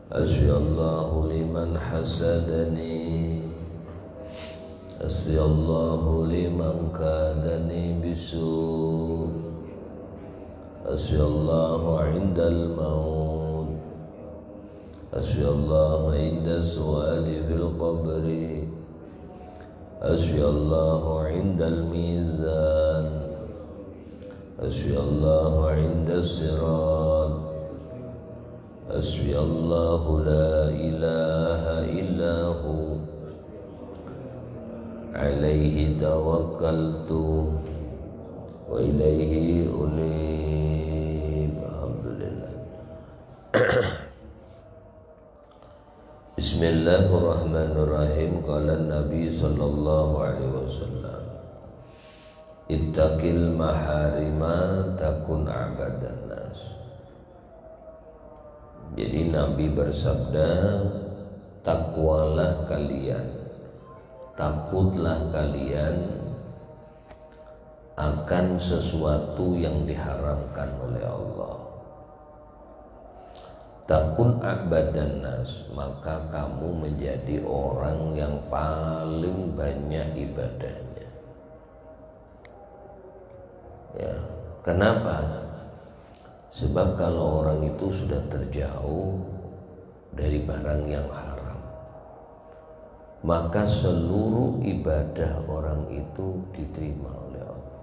حسبي الله لمن حسدني حسبي الله لمن كادني بسوء حسبي الله عند الموت حسبي الله عند السؤال في القبر حسبي الله عند الميزان حسبي الله عند الصراط حسبي الله لا إله إلا هو عليه توكلت وإليه أنيب. Alhamdulillah. Bismillahirrahmanirrahim. Qala Nabi sallallahu alaihi wasallam, ittaqil maharima takun abadan nas. Jadi Nabi bersabda, takwalah kalian, takutlah kalian akan sesuatu yang diharamkan oleh Allah. Takun abadan nas, maka kamu menjadi orang yang paling banyak ibadahnya. Ya, kenapa? Sebab kalau orang itu sudah terjauh dari barang yang haram, maka seluruh ibadah orang itu diterima oleh Allah,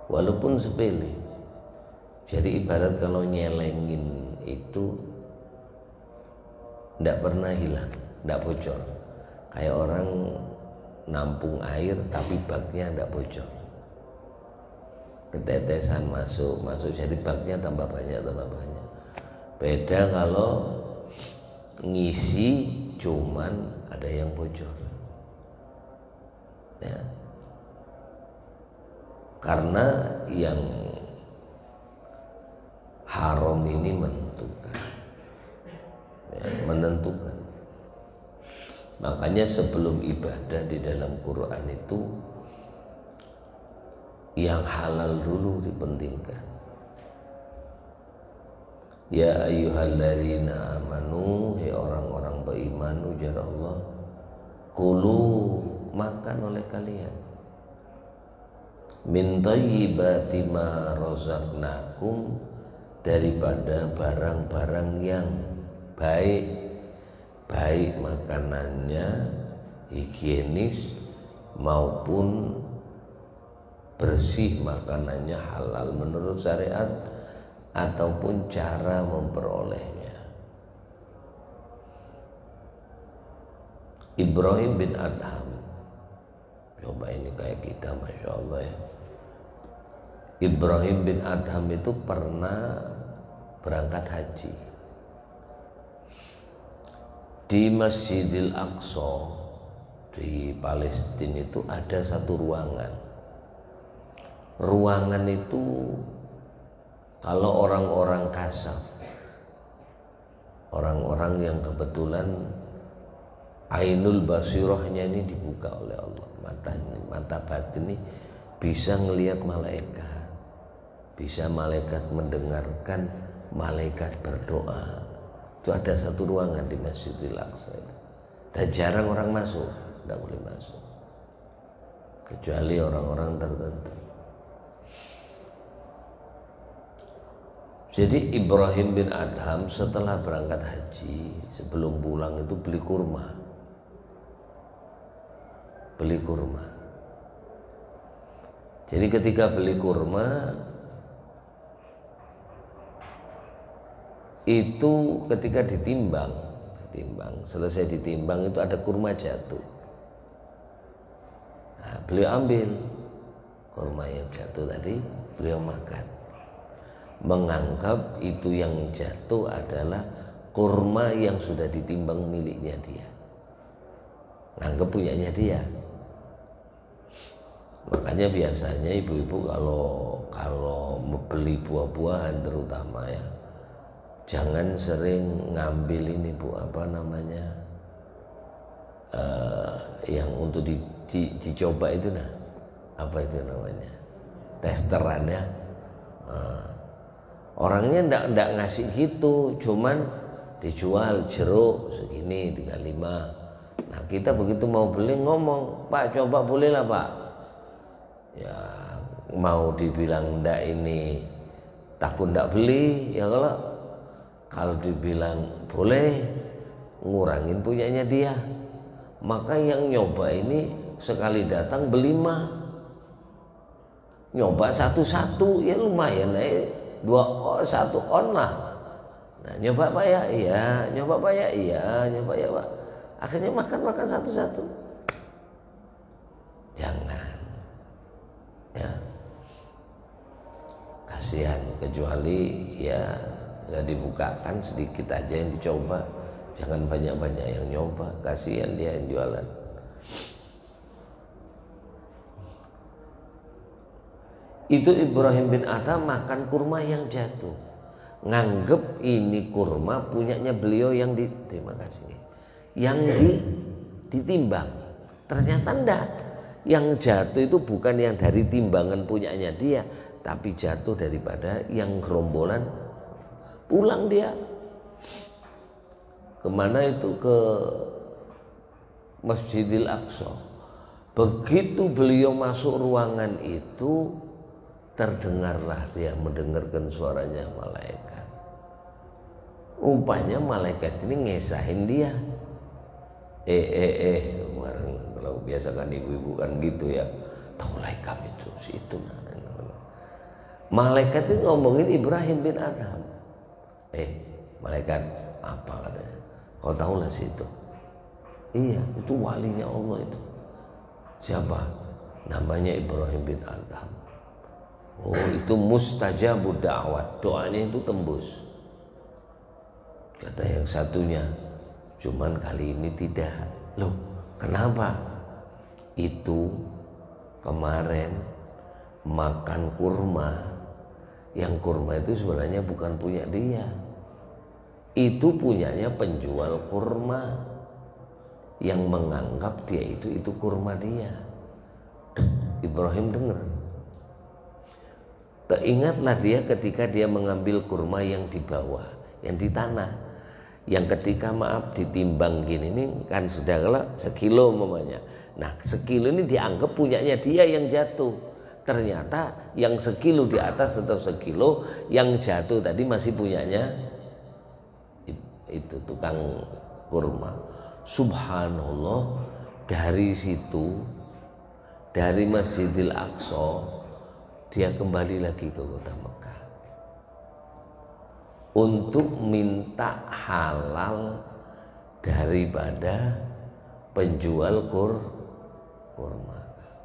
walaupun sepele. Jadi ibarat kalau nyelengin itu tidak pernah hilang, tidak bocor. Kayak orang nampung air tapi baknya tidak bocor, ketetesan masuk jadi baknya tambah banyak. Beda kalau ngisi cuman ada yang bocor ya. Karena yang haram ini menentukan ya, menentukan. Makanya sebelum ibadah di dalam Quran itu yang halal dulu dipentingkan. Ya ayyuhalladzina amanu, hai orang-orang beriman, ujar Allah, kulu, makan oleh kalian, min thayyibati ma razaqnakum, daripada barang-barang yang baik, baik makanannya, higienis maupun bersih makanannya, halal menurut syariat ataupun cara memperolehnya. Ibrahim bin Adham, coba ini kayak kita, Masya Allah ya. Ibrahim bin Adham itu pernah berangkat haji di Masjidil Aqsa di Palestina. Itu ada satu ruangan itu kalau orang-orang kasaf, orang-orang yang kebetulan ainul basirahnya ini dibuka oleh Allah, mata batin ini bisa ngelihat malaikat, bisa malaikat mendengarkan malaikat berdoa. Itu ada satu ruangan di Masjidil Aqsa dan jarang orang masuk, tidak boleh masuk kecuali orang-orang tertentu. Jadi Ibrahim bin Adham setelah berangkat haji, sebelum pulang itu beli kurma. Jadi ketika beli kurma itu, ketika ditimbang, selesai ditimbang itu ada kurma jatuh. Nah, beliau ambil kurma yang jatuh tadi, beliau makan, menganggap itu yang jatuh adalah kurma yang sudah ditimbang miliknya dia, nganggap punyanya dia. Makanya biasanya ibu-ibu kalau beli buah-buahan terutama ya, jangan sering ngambil ini Bu, apa namanya, yang untuk dicoba itu, nah apa itu namanya, testeran ya. Orangnya ndak ngasih gitu, cuman dijual jeruk segini 35. Nah kita begitu mau beli ngomong, Pak coba boleh lah Pak. Ya mau dibilang ndak ini takut ndak beli ya, kalau dibilang boleh ngurangin punyanya dia. Maka yang nyoba ini sekali datang beli mah, nyoba satu-satu ya lumayan satu on lah. Nah nyoba Pak ya, iya nyoba Pak ya, iya nyoba ya Pak. Akhirnya makan satu-satu. Jangan ya, kasihan, kecuali ya dibukakan sedikit aja yang dicoba, jangan banyak-banyak yang nyoba, kasihan dia yang jualan. Itu Ibrahim bin Adham makan kurma yang jatuh, nganggep ini kurma punyanya beliau yang terima kasih, yang ditimbang. Ternyata enggak, yang jatuh itu bukan yang dari timbangan punyanya dia, tapi jatuh daripada yang gerombolan pulang dia. Kemana itu? Ke Masjidil Aqsa. Begitu beliau masuk ruangan itu, terdengarlah dia mendengarkan suaranya malaikat. Rupanya malaikat ini ngesahin dia. Kalau biasa kan ibu-ibu kan gitu ya, tahu laikam itu si itu. Malaikat itu ngomongin Ibrahim bin Adham. Malaikat apa katanya? Kau tahu lah si itu? Iya, itu walinya Allah itu. Siapa? Namanya Ibrahim bin Adham. Oh, itu mustajabud da'wat, doanya itu tembus. Kata yang satunya, cuman kali ini tidak. Loh, kenapa? Itu kemarin makan kurma, yang kurma itu sebenarnya bukan punya dia, itu punyanya penjual kurma yang menganggap dia itu kurma dia. Ibrahim dengar, teringatlah dia ketika dia mengambil kurma yang di bawah, yang di tanah, yang ketika ditimbang gini ini kan sudah kalau sekilo umpamanya. Nah sekilo ini dianggap punyanya dia yang jatuh. Ternyata yang sekilo di atas tetap sekilo, yang jatuh tadi masih punyanya itu tukang kurma. Subhanallah, dari situ, dari Masjidil Aqsa, dia kembali lagi ke kota Mekah untuk minta halal daripada penjual kurma.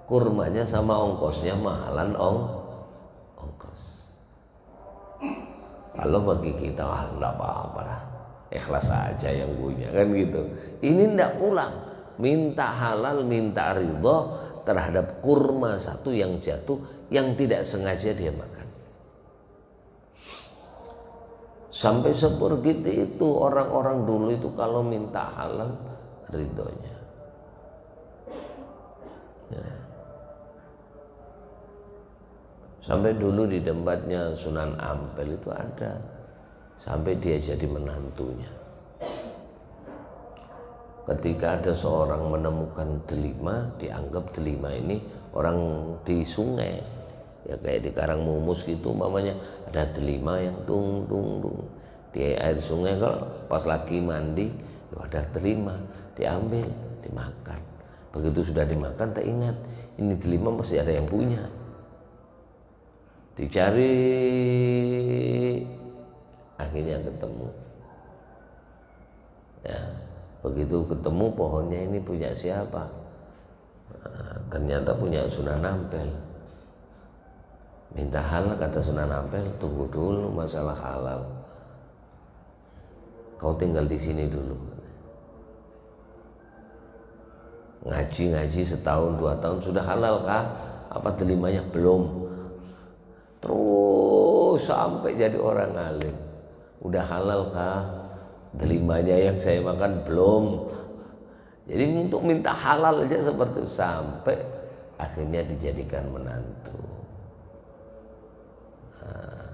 Kurmanya sama ongkosnya mahalan ongkos. Kalau bagi kita enggak apa-apa lah, ikhlas aja yang punya kan gitu. Ini enggak pulang, minta halal, minta ridho terhadap kurma satu yang jatuh yang tidak sengaja dia makan. Sampai seperti itu orang-orang dulu itu kalau minta halal ridhonya. Ya. Sampai dulu di tempatnya Sunan Ampel itu ada, sampai dia jadi menantunya. Ketika ada seorang menemukan delima, dianggap delima ini orang di sungai, ya kayak di Karangmumus gitu mamanya, ada delima yang tung di air sungai. Kalau pas lagi mandi ada delima, diambil dimakan. Begitu sudah dimakan teringat ini delima masih ada yang punya, dicari, akhirnya ketemu. Ya, begitu ketemu pohonnya ini punya siapa? Nah, ternyata punya Sunan Ampel. Minta halal, kata Sunan Ampel, tunggu dulu masalah halal. Kau tinggal di sini dulu. Ngaji setahun 2 tahun sudah halal kah? Apa delimanya belum? Terus sampai jadi orang alim. Udah halal kah? Delimanya yang saya makan belum. Jadi untuk minta halal aja seperti itu, sampai akhirnya dijadikan menantu. Nah.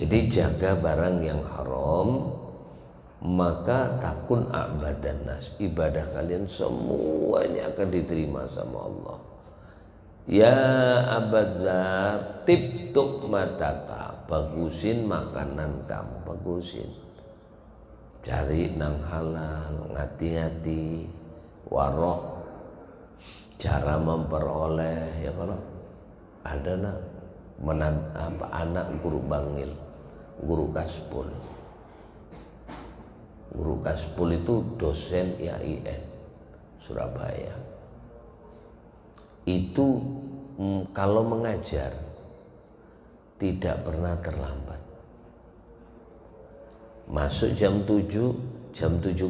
Jadi jaga barang yang haram, maka takun abadan nas, ibadah kalian semuanya akan diterima sama Allah. Ya abadzar tibtuk mataka, bagusin makanan kamu, bagusin. Cari nang halal, ngati-ngati, warok, cara memperoleh. Ya kalau ada anak guru bangil, guru kaspul. Guru kaspul itu dosen IAIN Surabaya. Itu kalau mengajar tidak pernah terlambat. Masuk jam 7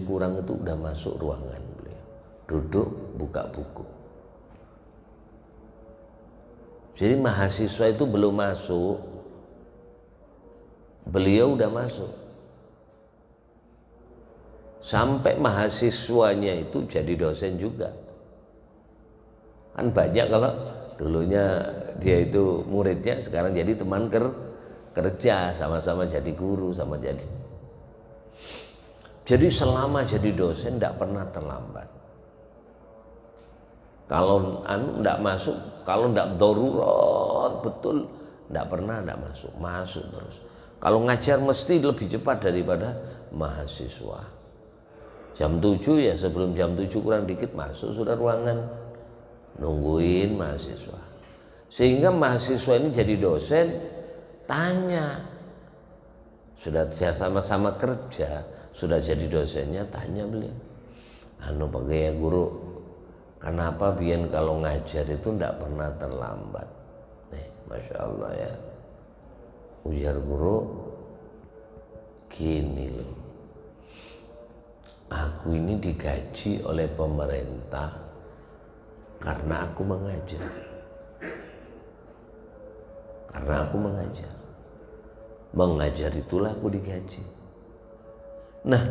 kurang itu udah masuk ruangan beliau. Duduk buka buku. Jadi mahasiswa itu belum masuk, beliau udah masuk. Sampai mahasiswanya itu jadi dosen juga. Kan banyak kalau dulunya dia itu muridnya, sekarang jadi teman kerja, sama-sama jadi guru, sama jadi. Jadi selama jadi dosen tidak pernah terlambat. Kalau tidak masuk, kalau tidak darurat betul, tidak pernah tidak masuk terus. Kalau ngajar mesti lebih cepat daripada mahasiswa. Jam 7 ya, sebelum jam 7 kurang dikit masuk sudah ruangan, nungguin mahasiswa. Sehingga mahasiswa ini jadi dosen, tanya, sudah sama-sama kerja, sudah jadi dosennya, tanya beliau, Pak Gaya Guru, kenapa biar kalau ngajar itu tidak pernah terlambat? Masya Allah ya, ujar guru, gini loh, aku ini digaji oleh pemerintah karena aku mengajar. Karena aku mengajar. Mengajar itulah aku digaji. Nah,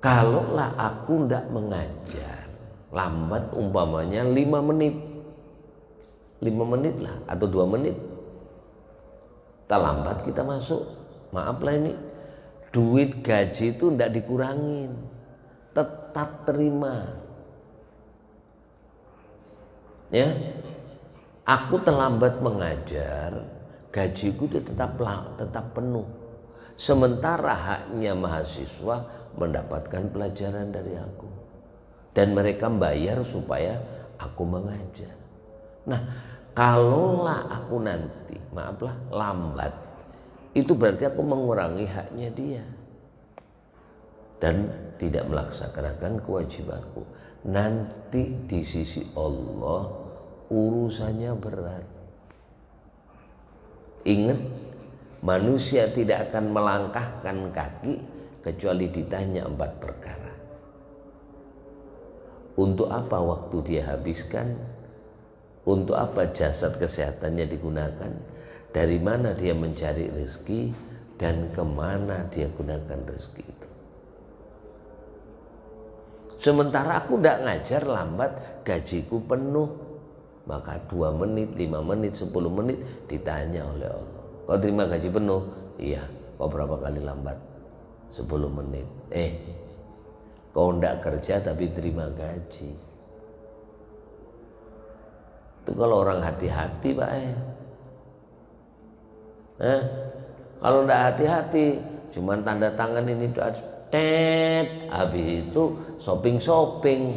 kalaulah aku tidak mengajar, lambat umpamanya 5 menit. 5 menit lah atau 2 menit. Terlambat kita masuk. Maaflah ini, duit gaji itu tidak dikurangin, tetap terima. Ya, aku terlambat mengajar, gajiku itu tetap penuh. Sementara haknya mahasiswa mendapatkan pelajaran dari aku, dan mereka bayar supaya aku mengajar. Nah, kalaulah aku nanti, maaflah, lambat, itu berarti aku mengurangi haknya dia dan tidak melaksanakan kewajibanku. Nanti di sisi Allah urusannya berat. Ingat, manusia tidak akan melangkahkan kaki kecuali ditanya 4 perkara. Untuk apa waktu dia habiskan? Untuk apa jasad kesehatannya digunakan? Dari mana dia mencari rezeki? Dan kemana dia gunakan rezeki itu? Sementara aku tidak ngajar, lambat, gajiku penuh, maka 2 menit, 5 menit, 10 menit ditanya oleh Allah, kau terima gaji penuh? Iya. Kau berapa kali lambat? 10 menit. Kau tidak kerja tapi terima gaji. Itu kalau orang hati-hati Pak Kalau tidak hati-hati, cuman tanda tangan ini doa, habis itu shopping,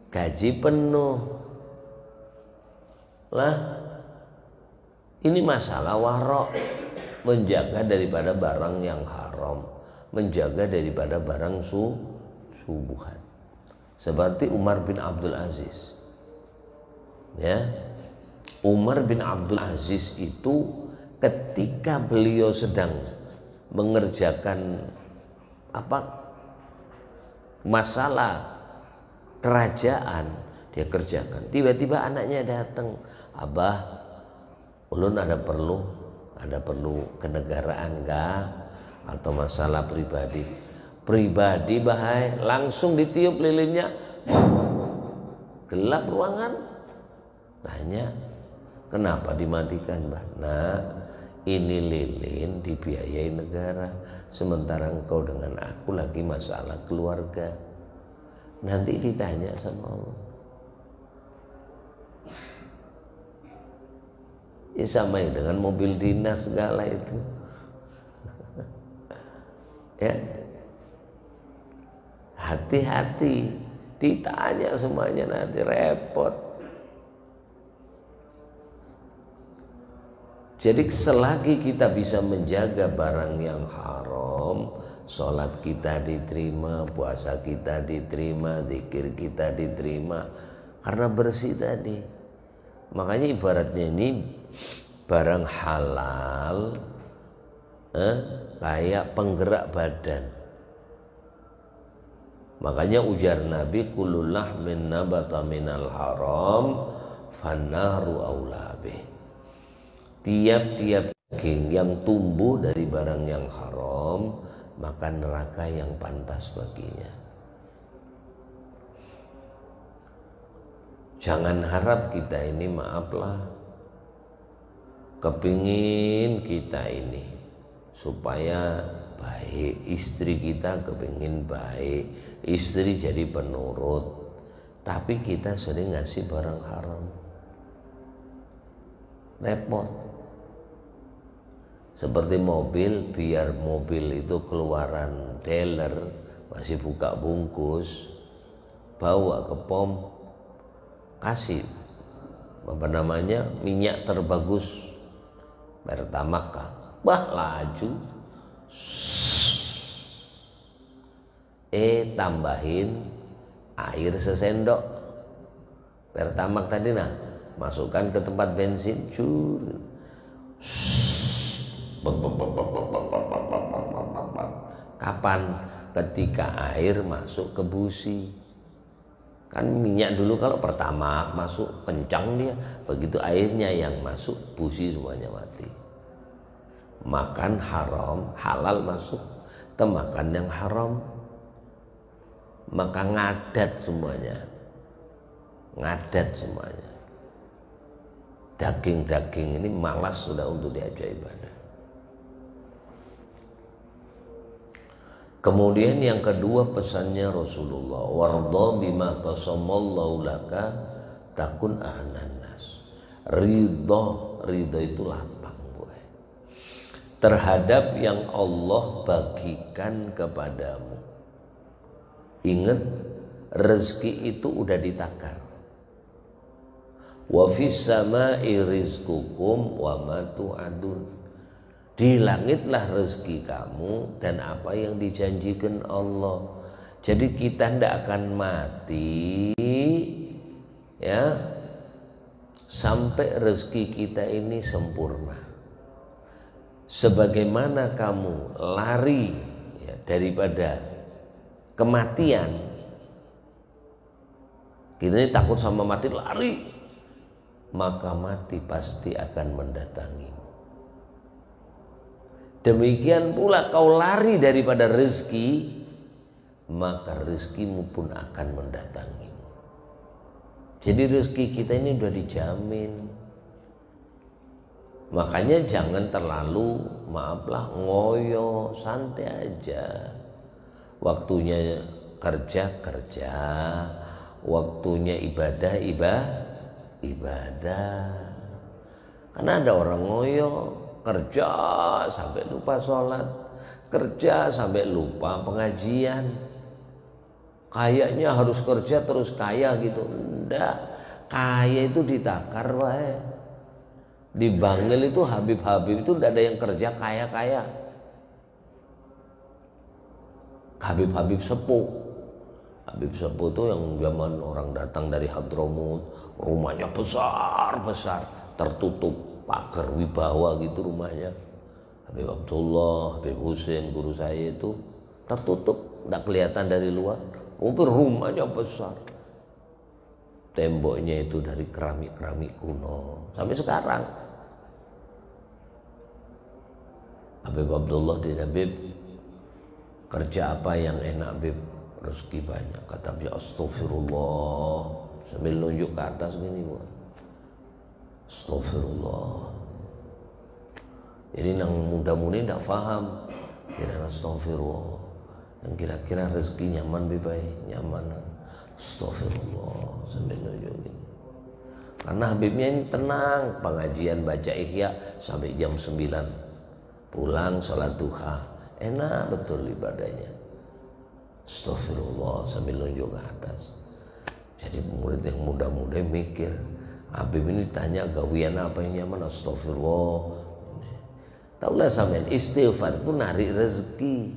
gaji penuh. Lah, ini masalah warok, menjaga daripada barang yang haram, menjaga daripada barang subuhan. Seperti Umar bin Abdul Aziz. Ya, Umar bin Abdul Aziz itu ketika beliau sedang mengerjakan masalah kerajaan, dia kerjakan. Tiba-tiba anaknya datang, Abah, ulun ada perlu kenegaraan enggak? Atau masalah pribadi bahaya, langsung ditiup lilinnya, gelap ruangan. Tanya, kenapa dimatikan Mbah? Nah, ini lilin dibiayai negara, sementara engkau dengan aku lagi masalah keluarga. Nanti ditanya sama Allah. Ya sama dengan mobil dinas segala itu. Ya, hati-hati, ditanya semuanya nanti repot. Jadi selagi kita bisa menjaga barang yang haram, sholat kita diterima, puasa kita diterima, zikir kita diterima, karena bersih tadi. Makanya ibaratnya ini barang halal kayak penggerak badan. Makanya ujar Nabi, kullu lahmin nabata minal haram fannaru aula bih. Tiap-tiap daging yang tumbuh dari barang yang haram, maka neraka yang pantas baginya. Jangan harap kita ini, maaflah, kepingin kita ini supaya baik, istri kita kepingin baik, istri jadi penurut, tapi kita sering ngasih barang haram, repot. Seperti mobil, biar mobil itu keluaran dealer, masih buka bungkus, bawa ke pom, kasih minyak terbagus, Pertamax, laju, tambahin air sesendok Pertamax tadi, masukkan ke tempat bensin, kapan? Ketika air masuk ke busi. Kan minyak dulu kalau Pertamax masuk kencang dia, begitu airnya yang masuk, busi semuanya mati. Makan haram, halal masuk, makan yang haram, maka ngadat semuanya. Daging-daging ini malas sudah untuk diajak ibadah. Kemudian yang kedua pesannya Rasulullah, warda bima qasamallahu laka takun ahlan nas. Ridho itu lapang, boy, terhadap yang Allah bagikan kepadamu. Ingat, rezeki itu udah ditakar. Wa fis samai rizqukum wa ma tu'adun. Di langitlah rezeki kamu dan apa yang dijanjikan Allah. Jadi kita tidak akan mati ya sampai rezeki kita ini sempurna. Sebagaimana kamu lari ya, daripada kematian, kita ini takut sama mati, lari, maka mati pasti akan mendatangi. Demikian pula kau lari daripada rezeki, maka rezekimu pun akan mendatangimu. Jadi rezeki kita ini sudah dijamin. Makanya jangan terlalu, maaflah, ngoyo, santai aja. Waktunya kerja, waktunya ibadah. Karena ada orang ngoyo, kerja sampai lupa sholat, kerja sampai lupa pengajian. Kayaknya harus kerja terus kaya gitu. Enggak, kaya itu ditakar, wae. Di Bangil itu Habib-Habib itu tidak ada yang kerja kaya-kaya. Habib-Habib sepuh. Habib sepuh itu yang zaman orang datang dari Hadramut, rumahnya besar-besar, tertutup pagar wibawa gitu rumahnya. Habib Abdullah, Habib Husin, guru saya itu tertutup, tidak kelihatan dari luar. Rumahnya besar. Temboknya itu dari keramik-keramik kuno sampai sekarang. Habib Abdullah di Habib, kerja apa yang enak Habib? Rezeki banyak. Kata dia, astagfirullah, sambil nunjuk ke atas gini, astagfirullah. Jadi nang muda-mudi ndak paham. Kira astagfirullah. Yang kira-kira rezeki nyaman bebai, nyaman. Astagfirullah sambil nunjukin. Karena Habibnya ini tenang, pengajian baca Ihya sampai jam 9. Pulang sholat duha. Enak betul ibadahnya. Astagfirullah sambil nunjuk ke atas. Jadi murid yang muda-muda mikir, Habib ini tanya gawian apa yang nyaman? Astagfirullah. Taulah sampean istighfar itu narik rezeki.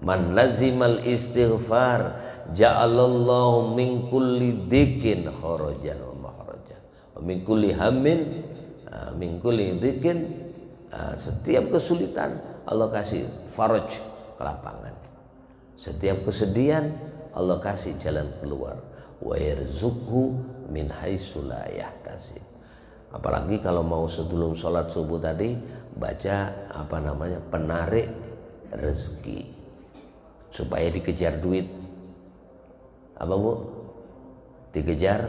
Man lazimal istighfar ja'alallahu min kulli dzikin kharajan wa makhrajan. Wa min kulli hammin min kulli dzikin, setiap kesulitan Allah kasih faraj, kelapangan. Setiap kesedihan Allah kasih jalan keluar. Wa yarzuqhu min haitsu la yahtasib. Apalagi kalau mau sebelum sholat subuh tadi baca penarik rezeki supaya dikejar duit. Apa Bu? Dikejar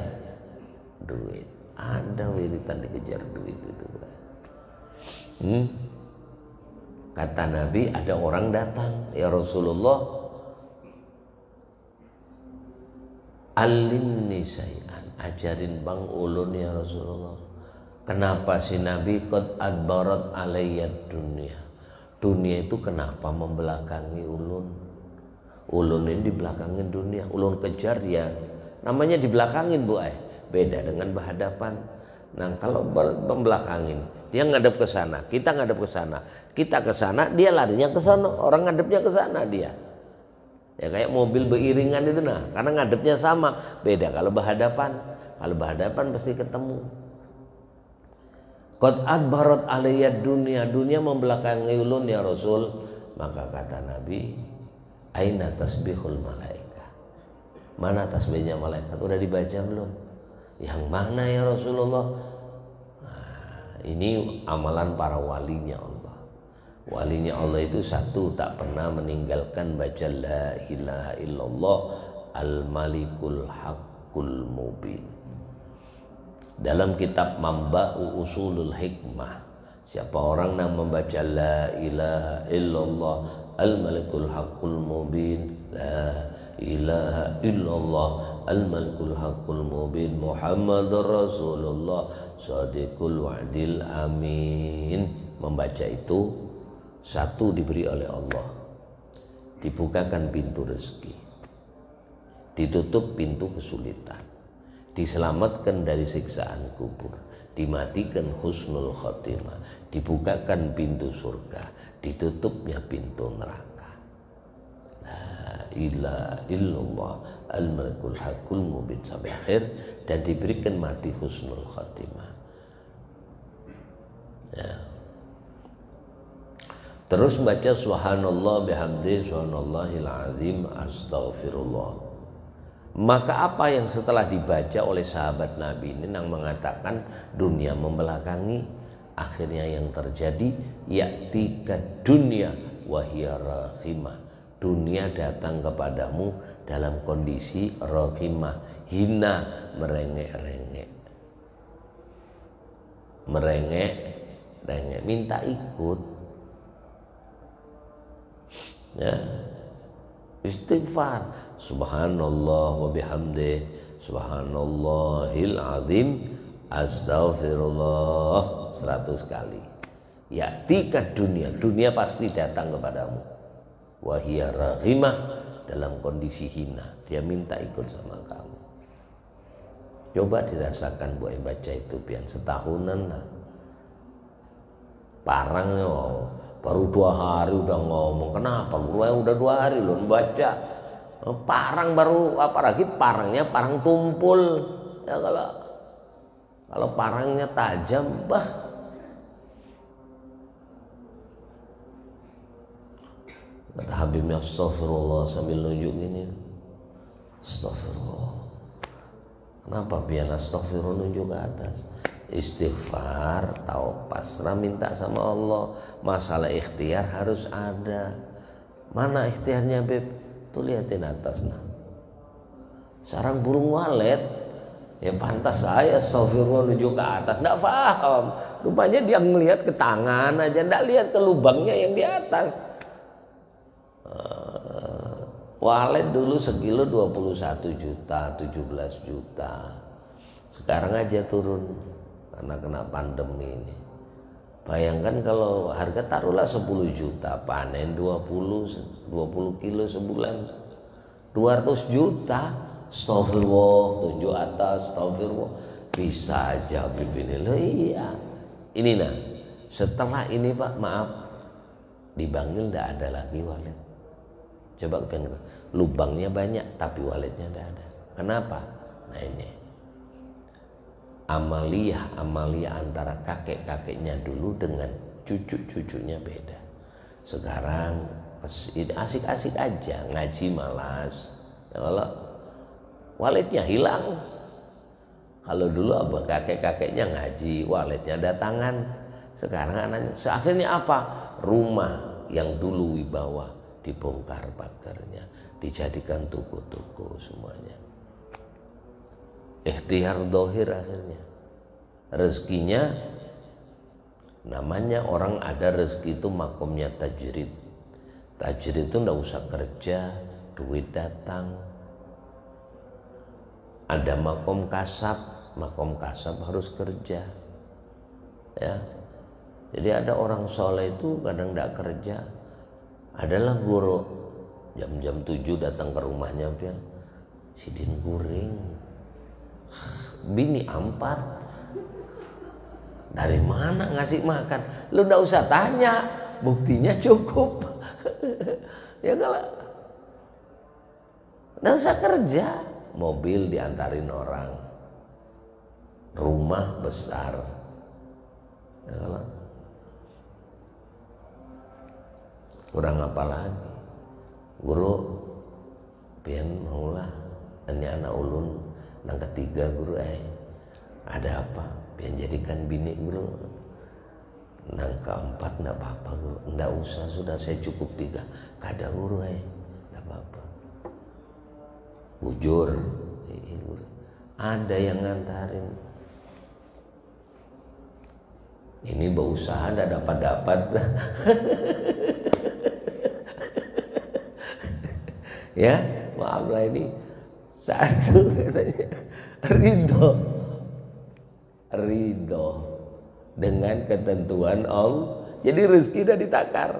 duit. Ada wiritan dikejar duit itu. Kata Nabi, ada orang datang, ya Rasulullah, alimni syai'an, ajarin bang ulun ya Rasulullah. Kenapa si Nabi qad adbarat alayyad dunia? Dunia itu kenapa membelakangi ulun? Ulun ini dibelakangin dunia, ulun kejar ya. Namanya dibelakangin Bu ay. Beda dengan berhadapan. Nah, kalau membelakangin, dia ngadep ke sana, kita ngadep ke sana. Kita ke sana, dia larinya ke sana. Orang ngadepnya ke sana dia. Ya kayak mobil beriringan itu nah, karena ngadepnya sama. Beda kalau berhadapan. Kalau berhadapan pasti ketemu. Qad adbarat alayyad dunia, dunia membelakangi ulun ya Rasul. Maka kata Nabi, aina tasbihul malaika? Mana tasbihnya malaikat? Udah dibaca belum? Yang mana ya Rasulullah? Nah, ini amalan para walinya Allah. Walinya Allah itu satu, tak pernah meninggalkan baca la ilaha illallah al-malikul haqqul mubin. Dalam kitab Mamba'u Usulul Hikmah, siapa orang yang membaca la ilaha illallah al-malikul haqqul mubin, la ilaha illallah al-malikul haqqul mubin, Muhammadur Rasulullah shadiqul wa'dil amin. Membaca itu, satu diberi oleh Allah, dibukakan pintu rezeki, ditutup pintu kesulitan, diselamatkan dari siksaan kubur, dimatikan husnul khotimah, dibukakan pintu surga, ditutupnya pintu neraka. La ilaha illallah al-malikul haqqul mubin sampai akhir, dan diberikan mati husnul khotimah. Ya. Terus baca subhanallah bihamdi subhanallahil azim astaghfirullah. Maka apa yang setelah dibaca oleh sahabat Nabi ini yang mengatakan dunia membelakangi, akhirnya yang terjadi ya'tika dunya wa hiya rakhimah. Dunia datang kepadamu dalam kondisi rakhimah, hina, merengek-rengek. Merengek-rengek, minta ikut. Ya. Istighfar subhanallah wa bihamdi subhanallahil azim astaghfirullah 100 kali. Ya'tika dunia, dunia pasti datang kepadamu. Wa hiya raghimah, dalam kondisi hina, dia minta ikut sama kamu. Coba dirasakan buat baca itu pian setahunan lah. Parangnya baru 2 hari udah ngomong. Kenapa? Guru udah 2 hari loh baca. Parang baru, apalagi parangnya parang tumpul. Ya kalau parangnya tajam, bah. Kata Habibnya astagfirullah sambil nunjuk gini. Astagfirullah. Kenapa biar astagfirullah nunjuk ke atas? Istighfar, tahu pasrah, minta sama Allah. Masalah ikhtiar harus ada. Mana ikhtiarnya Beb? Tuh lihatin atas nah. Sarang burung walet Ya pantas saya astagfirullah menuju ke atas, nggak paham. Rupanya dia melihat ke tangan aja, nggak lihat ke lubangnya yang di atas. Walet dulu sekilo 21 juta, 17 juta. Sekarang aja turun karena kena pandemi ini. Bayangkan kalau harga taruhlah 10 juta, panen 20 kilo sebulan, 200 juta. Astagfirullah, tunjuk atas, astagfirullah. Bisa aja Bibin. Iya. Ini nah, setelah ini Pak, maaf, dipanggil enggak ada lagi walet. Coba kalian, lubangnya banyak tapi waletnya enggak ada. Kenapa? Nah ini. Amalia antara kakek-kakeknya dulu dengan cucu-cucunya beda. Sekarang asik-asik aja, ngaji malas. Kalau waletnya hilang. Kalau dulu abah kakek-kakeknya ngaji, waletnya datangan. Sekarang anaknya, akhirnya apa? Rumah yang dulu wibawa dibongkar pagarnya, dijadikan toko-toko semuanya. Ikhtiar dohir akhirnya. Rezekinya, namanya orang ada rezeki itu makomnya tajrid. Tajrid itu ndak usah kerja, duit datang. Ada makom kasab harus kerja, ya. Jadi ada orang soleh itu kadang tidak kerja. Adalah guru jam 7 datang ke rumahnya, pian sidin guring, bini 4, dari mana ngasih makan? Lu tidak usah tanya, buktinya cukup. Ya kalau tidak usah kerja. Mobil diantarin orang, rumah besar, ya, kurang apa lagi? Guru pian maulah ini anak ulun nang ketiga guru ada apa? Pian jadikan bini guru. Nang keempat ndak apa-apa guru, ndak usah, sudah saya cukup 3. Kada guru ndak apa-apa. Bujur, ada yang ngantarin. Ini berusaha ada dapat. Ya, maaflah ini satu katanya ridho dengan ketentuan Allah. Jadi rezeki udah ditakar.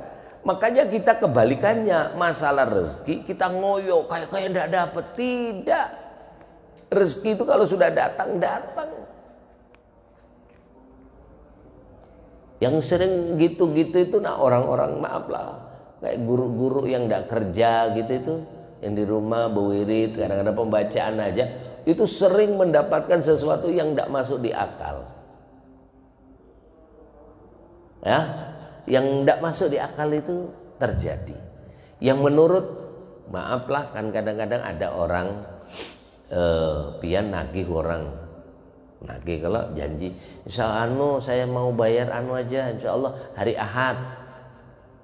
Makanya kita kebalikannya, masalah rezeki kita ngoyo kayak enggak dapet. Tidak. Rezeki itu kalau sudah datang. Yang sering gitu-gitu itu nah orang-orang, maaflah, kayak guru-guru yang enggak kerja gitu itu, yang di rumah berwirid, kadang-kadang pembacaan aja, itu sering mendapatkan sesuatu yang enggak masuk di akal. Ya. Yang tidak masuk di akal itu terjadi. Yang menurut, maaflah, kan kadang-kadang ada orang pian nagih orang, nagih kalau janji, insya Allah saya mau bayar aja, insya Allah hari Ahad,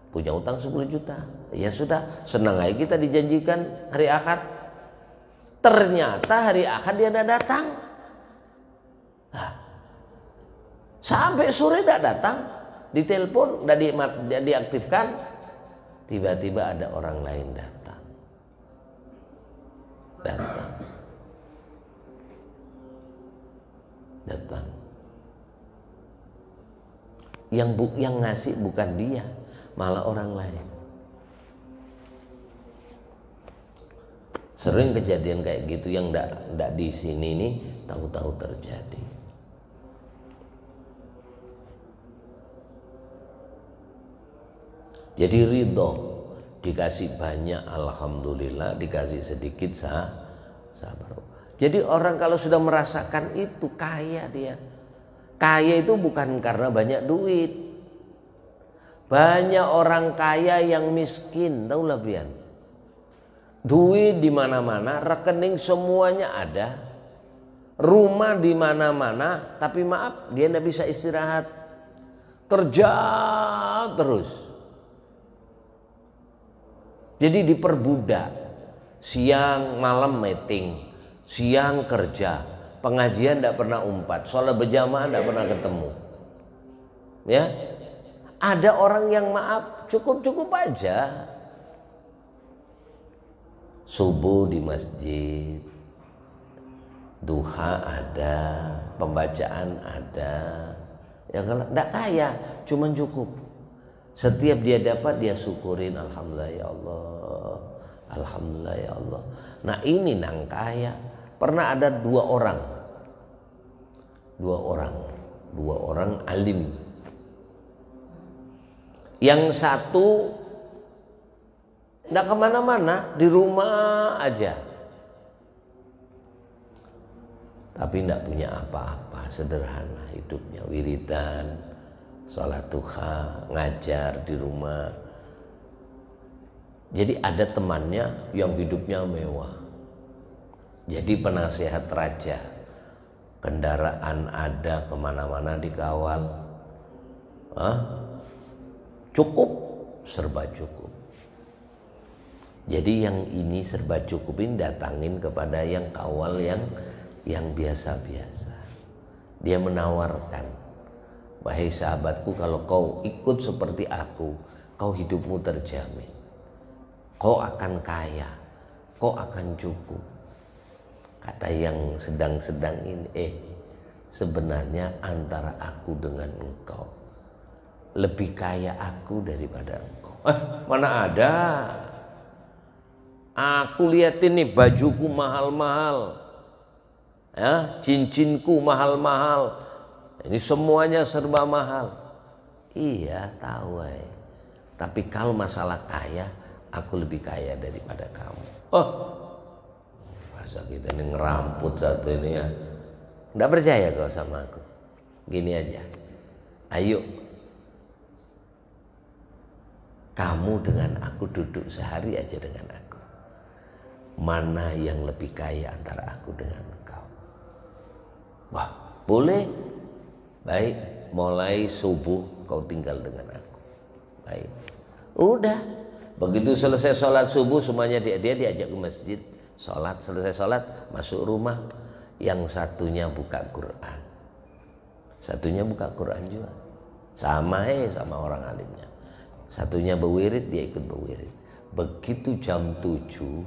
punya utang 10 juta. Ya sudah, senang aja kita dijanjikan hari Ahad. Ternyata hari Ahad dia tidak datang. Nah, sampai sore tidak datang. Ditelepon, udah diaktifkan, tiba-tiba ada orang lain datang. Yang ngasih bukan dia, malah orang lain. Sering kejadian kayak gitu yang enggak di sini nih tahu-tahu terjadi. Jadi ridho, dikasih banyak alhamdulillah, dikasih sedikit sabar. Jadi orang kalau sudah merasakan itu kaya dia. Kaya itu bukan karena banyak duit. Banyak orang kaya yang miskin, tahulah pian. Duit di mana-mana, rekening semuanya ada. Rumah di mana-mana, tapi maaf dia tidak bisa istirahat. Kerja terus. Jadi diperbudak, siang malam meeting, siang kerja, pengajian tidak pernah umpat, sholat berjamaah tidak pernah ketemu. Ya, ada orang yang maaf cukup-cukup aja. Subuh di masjid, duha ada, pembacaan ada. Ya kalau tidak kaya, cuman cukup. Setiap dia dapat dia syukurin, alhamdulillah ya Allah, alhamdulillah ya Allah. Nah ini nang kaya. Pernah ada dua orang alim. Yang satu tidak kemana-mana, di rumah aja. Tapi tidak punya apa-apa, sederhana hidupnya, wiridan, sholat duha, ngajar di rumah. Jadi ada temannya yang hidupnya mewah, jadi penasehat raja, kendaraan ada, kemana-mana dikawal. Cukup, serba cukup. Jadi yang ini serba cukupin datangin kepada yang kawal yang biasa-biasa. Dia menawarkan, wahai sahabatku, kalau kau ikut seperti aku, kau hidupmu terjamin. Kau akan kaya, kau akan cukup. Kata yang sedang-sedang ini, sebenarnya antara aku dengan engkau, lebih kaya aku daripada engkau. Mana ada? Aku liatin nih, bajuku mahal-mahal, ya, cincinku mahal-mahal, ini semuanya serba mahal. Iya tahu, tapi kalau masalah kaya, aku lebih kaya daripada kamu. Masa kita ini ngeramput satu ini ya. Nggak percaya kau sama aku? Gini aja, ayo kamu dengan aku duduk sehari aja dengan aku. Mana yang lebih kaya antara aku dengan engkau? Wah, boleh. Baik, mulai subuh kau tinggal dengan aku. Baik. Udah. Begitu selesai sholat subuh, semuanya dia diajak ke masjid. Sholat, selesai sholat, masuk rumah. Yang satunya buka Quran. Satunya buka Quran juga. Sama orang alimnya. Satunya berwirid, dia ikut berwirid. Begitu jam 7,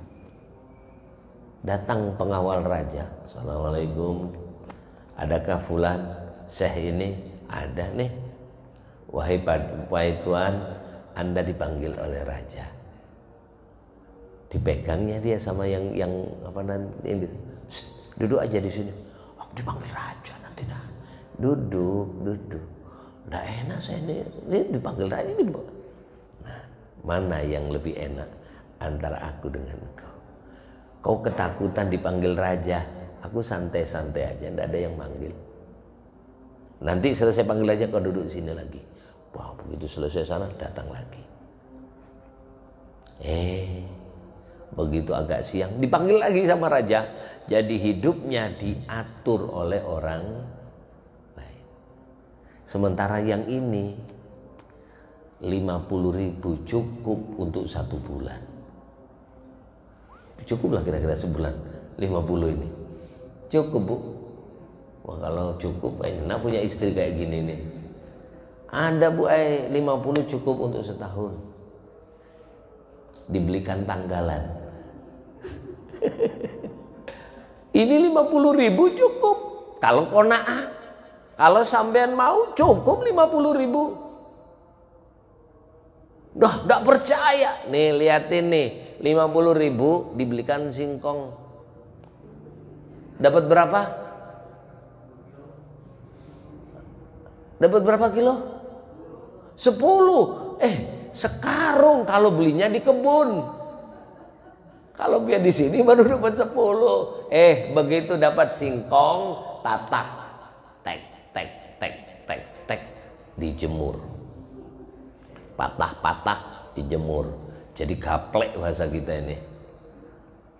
datang pengawal raja. Assalamualaikum, adakah fulan syekh ini? Ada nih. Wahai tuan, Anda dipanggil oleh raja. Dipegangnya dia sama yang apa nanti, duduk aja di sini. Dipanggil raja nanti dah. Duduk. Nggak enak saya ini dipanggil raja ini. Nah, mana yang lebih enak antara aku dengan engkau? Kau ketakutan dipanggil raja, aku santai-santai aja, nggak ada yang manggil. Nanti selesai panggil raja, kau duduk sini lagi. Wah, begitu selesai sana, datang lagi. Begitu agak siang, dipanggil lagi sama raja. Jadi hidupnya diatur oleh orang lain. Sementara yang ini 50.000 cukup untuk 1 bulan. Cukuplah kira-kira sebulan 50 ini. Cukup, Bu. Wah, kalau cukup, enak punya istri kayak gini nih. Ada, Bu, 50 cukup untuk setahun. Dibelikan tanggalan. Ini 50.000 cukup. Kalau kona'ah, kalau sampean mau, cukup 50.000. Dah, tidak percaya. Nih, liatin nih, 50.000 dibelikan singkong. Dapat berapa? Dapat berapa kilo? 10. Sekarung kalau belinya di kebun. Kalau dia di sini baru dapat 10. Begitu dapat singkong, tatak, tek, dijemur. Patah-patah dijemur. Jadi gaplek bahasa kita ini.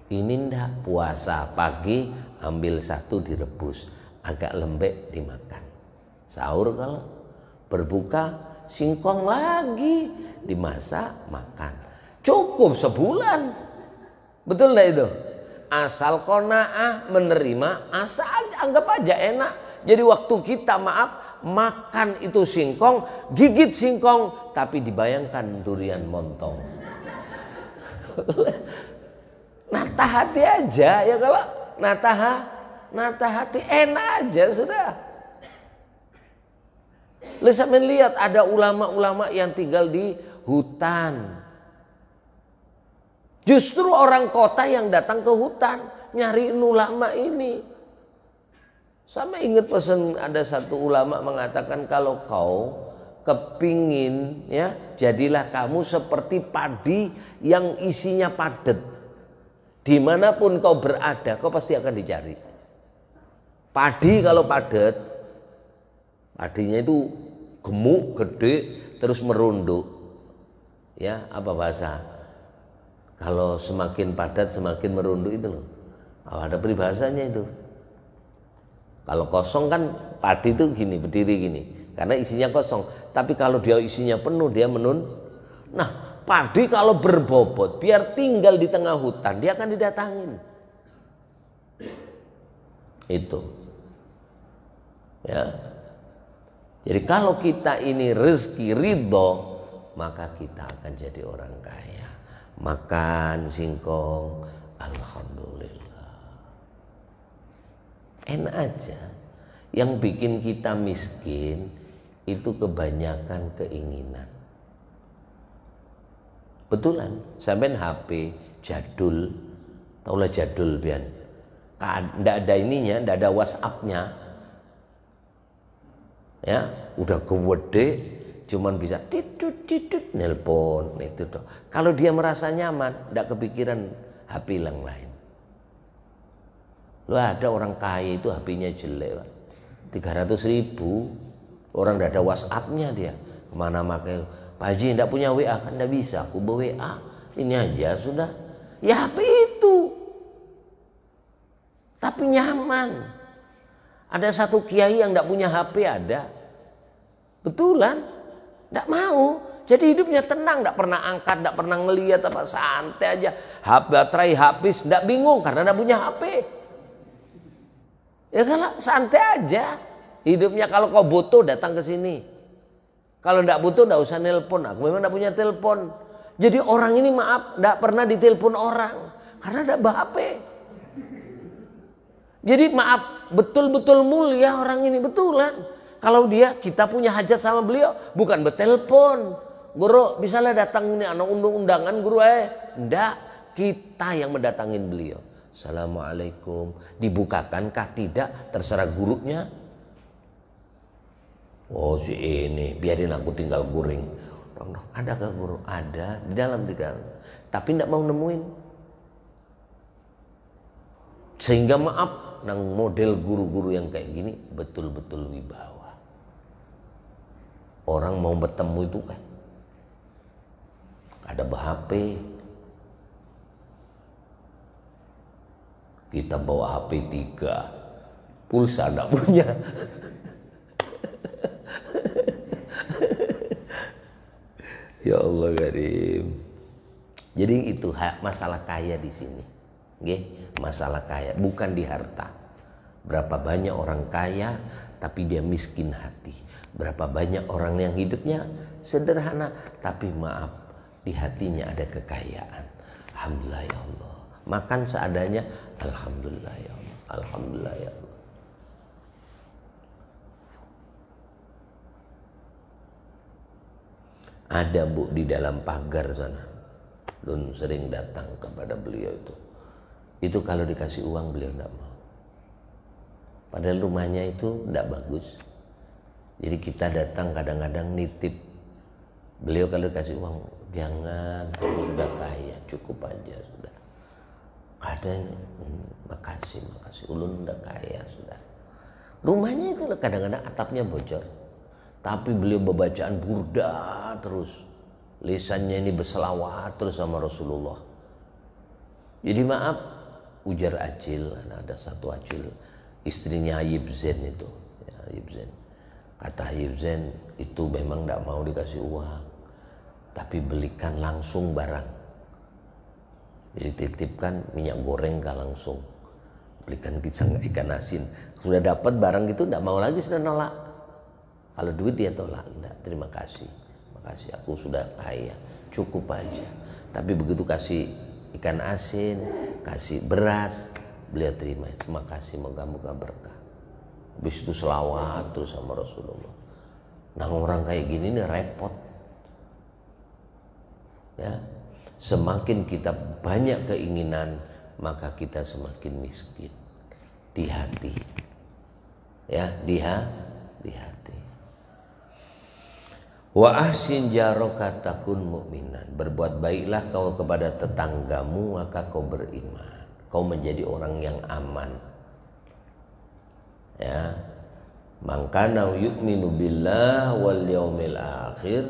Ini ndak puasa, pagi ambil 1 direbus, agak lembek dimakan. Sahur kalau berbuka, singkong lagi dimasak makan. Cukup sebulan. Betul enggak itu? Asal qanaah, menerima, asal anggap aja enak. Jadi waktu kita makan itu singkong, gigit singkong, tapi dibayangkan durian montong. Nata hati aja ya, kalau nata hati enak aja sudah. Lihat lihat ada ulama-ulama yang tinggal di hutan. Justru orang kota yang datang ke hutan nyariin ulama ini. Sama ingat pesan ada satu ulama mengatakan, kalau kau kepingin ya, jadilah kamu seperti padi yang isinya padat. Dimanapun kau berada, kau pasti akan dicari. Padi kalau padat, padinya itu gemuk, gede, terus merunduk. Ya, apa bahasa? Kalau semakin padat semakin merunduk itu loh. Ada peribahasanya itu. Kalau kosong kan padi itu gini, berdiri gini, karena isinya kosong. Tapi kalau dia isinya penuh, dia Nah, padi kalau berbobot, biar tinggal di tengah hutan, dia akan didatangin. Itu. Ya. Jadi kalau kita ini rezeki ridho, maka kita akan jadi orang kaya. Makan singkong, alhamdulillah, enak aja. Yang bikin kita miskin itu kebanyakan keinginan. Betulan, sampean HP jadul, taulah jadul bian, ndak ada ininya, ndak ada WhatsApp-nya, ya udah gede. Cuman bisa titut nelpon itu toh. Kalau dia merasa nyaman, tidak kepikiran HP yang lain. Lu ada orang kaya itu HP-nya jelek, 300.000, orang tidak ada WhatsApp-nya dia. Kemana makai? Pak Haji tidak punya WA, kan tidak bisa. Aku bawa WA, ini aja sudah. Ya HP itu, tapi nyaman. Ada satu kiai yang tidak punya HP ada, betulan. Tidak mau, jadi hidupnya tenang, tidak pernah angkat, tidak pernah ngelihat apa, santai aja. Baterai habis, tidak bingung karena tidak punya HP. Ya kalau santai aja, hidupnya. Kalau kau butuh datang ke sini, kalau tidak butuh tidak usah nelpon. Aku memang tidak punya telepon. Jadi orang ini tidak pernah ditelepon orang karena tidak bawa HP. Jadi betul-betul mulia orang ini, betulan. Kalau kita punya hajat sama beliau, bukan bertelepon. Guru, bisalah datang ini anak undangan guru enggak, kita yang mendatangin beliau. Assalamualaikum, dibukakankah tidak, terserah gurunya. Oh si ini, biarin aku tinggal guring. Ada ke guru? Ada, di dalam. Tapi enggak mau nemuin. Sehingga nang model guru-guru yang kayak gini betul-betul wibawa. Orang mau bertemu itu kan ada HP, kita bawa HP 3, pulsa enggak punya. Ya Allah karim. Jadi itu masalah kaya di sini. Masalah kaya bukan di harta. Berapa banyak orang kaya tapi dia miskin hati. Berapa banyak orang yang hidupnya sederhana tapi di hatinya ada kekayaan. Alhamdulillah ya Allah. Makan seadanya, alhamdulillah ya Allah. Alhamdulillah ya Allah. Ada Bu di dalam pagar sana, Lun sering datang kepada beliau itu. Itu kalau dikasih uang beliau tidak mau. Padahal rumahnya itu tidak bagus. Jadi kita datang kadang-kadang nitip. Beliau kalau dikasih uang, jangan, kamu udah kaya, cukup aja sudah. Kadang makasih, ulun udah kaya sudah. Rumahnya itu kadang-kadang atapnya bocor. Tapi beliau bacaan burda terus. Lisannya ini berselawat terus sama Rasulullah. Jadi maaf, ujar Acil, ada satu Acil, istrinya Ayib Zain itu. Ya, Ayib Zain. Kata Ayub Zain, itu memang tidak mau dikasih uang, tapi belikan langsung barang. Jadi titipkan minyak goreng kah langsung, belikan pisang ikan asin. Sudah dapat barang itu tidak mau lagi, sudah nolak. Kalau duit dia tolak, enggak, terima kasih, makasih aku sudah kaya, cukup aja. Tapi begitu kasih ikan asin, kasih beras, beliau terima, terima kasih, moga-moga berkah. Habis itu selawat terus sama Rasulullah. Nah orang kayak gini nih repot. Ya, semakin kita banyak keinginan, maka kita semakin miskin di hati. Ya, di hati. Wa ahsin jaraka takun mu'minan. Berbuat baiklah kau kepada tetanggamu, maka kau beriman. Kau menjadi orang yang aman. Ya. Man kana yu'minu billah wal yaumil akhir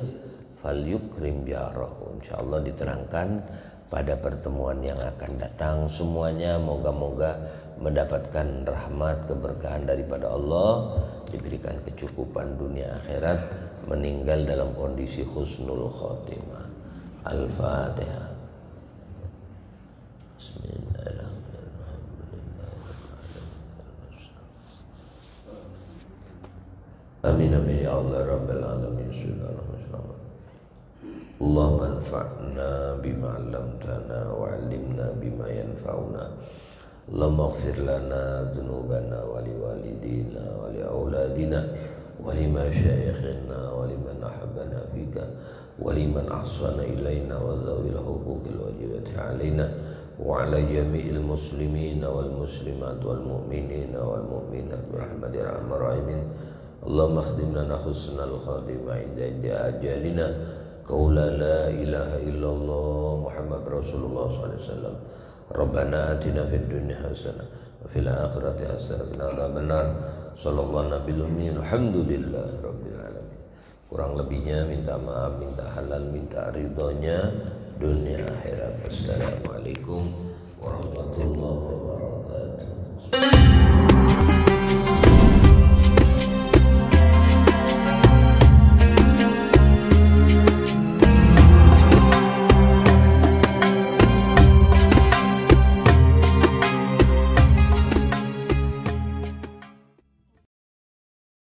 falyukrim jarahu. Insyaallah diterangkan pada pertemuan yang akan datang. Semuanya moga-moga mendapatkan rahmat keberkahan daripada Allah, diberikan kecukupan dunia akhirat, meninggal dalam kondisi husnul khotimah. Al-Fatihah. Bismillahirrahmanirrahim. Amin amin ya Allah rabbal alamin. Bismillahirrahmanirrahim. Allahumma anfa'na bima 'allamtana wa 'allimna bima yanfa'una. Allahumma ighfir lana dhunubana wa liwalidina wa liauladina wa limasyayikhina wa liman ahabbana fika wa liman ahsana ilaina wa dhawil huquqil wajibati alaina wa ala jami'il muslimina wal muslimat wal mu'minina wal mu'minat birahmatir arhamar rahimin. Allahumma khdim lana husnal khatimah inda ajalina qaula la ilaha illallah Muhammad Rasulullah sallallahu alaihi wasallam. Rabbana atina fid dunya hasanah wa fil akhirati hasanah wa qina adzabannar. Sallallahu nabiyil ummi. Alhamdulillahi rabbil alamin. Kurang lebihnya minta maaf, minta halal, minta ridhonya dunia akhirat. Assalamualaikum warahmatullahi wabarakatuh.